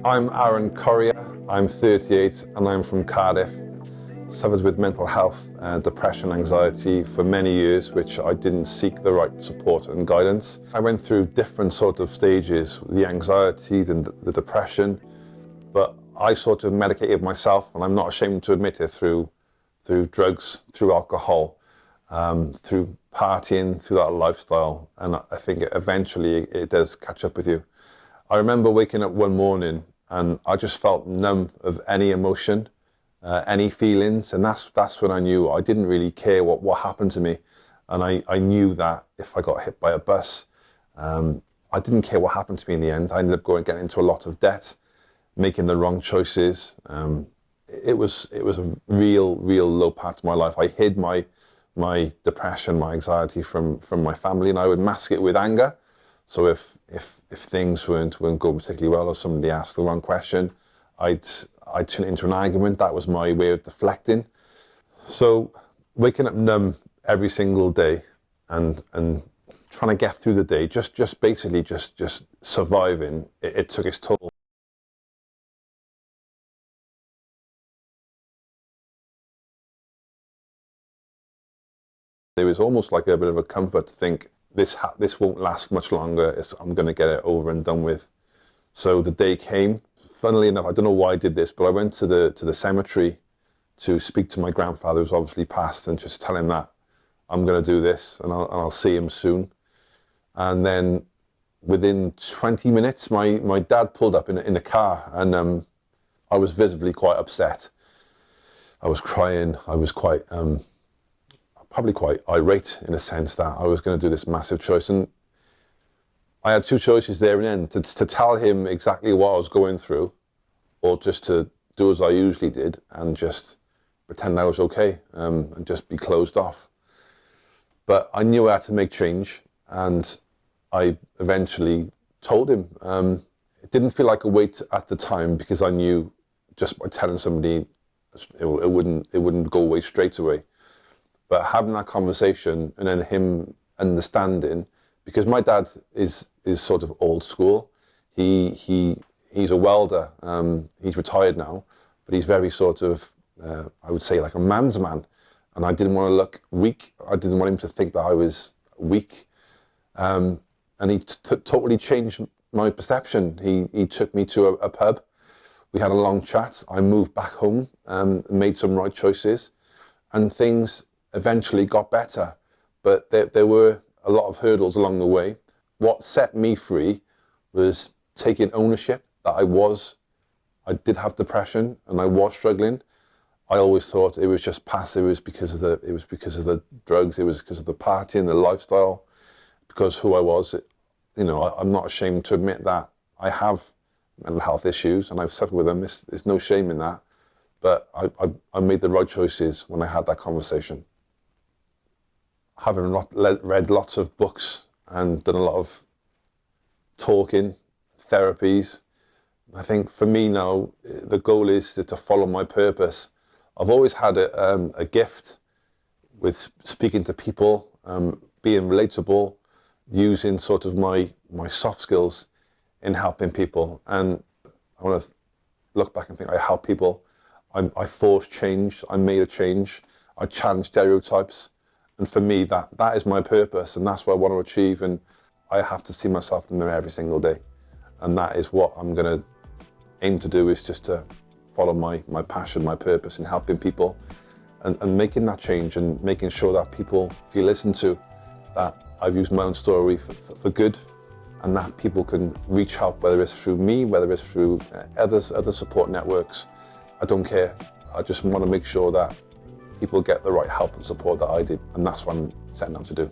I'm Aaron Corrier, I'm 38 and I'm from Cardiff. Suffered with mental health, depression, anxiety for many years, which I didn't seek the right support and guidance. I went through different sort of stages, the anxiety, the depression, but I sort of medicated myself, and I'm not ashamed to admit it, through drugs, through alcohol, through partying, through that lifestyle, and I think eventually it does catch up with you. I remember waking up one morning and I just felt numb of any emotion, any feelings, and that's when I knew I didn't really care what happened to me. And I knew that if I got hit by a bus, I didn't care what happened to me in the end. I ended up getting into a lot of debt, making the wrong choices. It was a real low part of my life. I hid my depression, my anxiety from my family, and I would mask it with anger. So if things weren't going particularly well, or somebody asked the wrong question, I'd turn it into an argument. That was my way of deflecting. So waking up numb every single day and trying to get through the day, just basically surviving, it took its toll. It was almost like a bit of a comfort to think this won't last much longer. I'm going to get it over and done with. So the day came. Funnily enough, I don't know why I did this, but I went to the cemetery to speak to my grandfather, who's obviously passed, and just tell him that I'm going to do this, and I'll see him soon. And then within 20 minutes, my dad pulled up in a car, and I was visibly quite upset. I was crying. I was quite probably quite irate, in a sense that I was going to do this massive choice. And I had two choices there and then, to tell him exactly what I was going through, or just to do as I usually did and just pretend I was okay, and just be closed off. But I knew I had to make change, and I eventually told him. It didn't feel like a weight at the time, because I knew just by telling somebody it wouldn't go away straight away. But having that conversation, and then him understanding, because my dad is sort of old school. He's a welder. He's retired now, but he's very sort of, I would say, like a man's man. And I didn't want to look weak. I didn't want him to think that I was weak. And he totally changed my perception. He took me to a pub. We had a long chat. I moved back home, made some right choices, and things eventually got better. But there were a lot of hurdles along the way. What set me free was taking ownership that I did have depression and I was struggling. I always thought it was just past. It was because of the drugs. It was because of the partying, the lifestyle, because who I was. I'm not ashamed to admit that I have mental health issues and I've suffered with them. There's no shame in that. But I made the right choices when I had that conversation. Having read lots of books and done a lot of talking, therapies, I think for me now, the goal is to follow my purpose. I've always had a gift with speaking to people, being relatable, using sort of my soft skills in helping people. And I want to look back and think I help people. I forced change. I made a change. I challenged stereotypes. And for me, that is my purpose, and that's what I want to achieve. And I have to see myself in the mirror every single day. And that is what I'm going to aim to do, is just to follow my passion, my purpose in helping people, and making that change, and making sure that people feel listened to, that I've used my own story for good, and that people can reach out, whether it's through me, whether it's through other support networks. I don't care. I just want to make sure that people get the right help and support that I did, and that's what I'm setting out to do.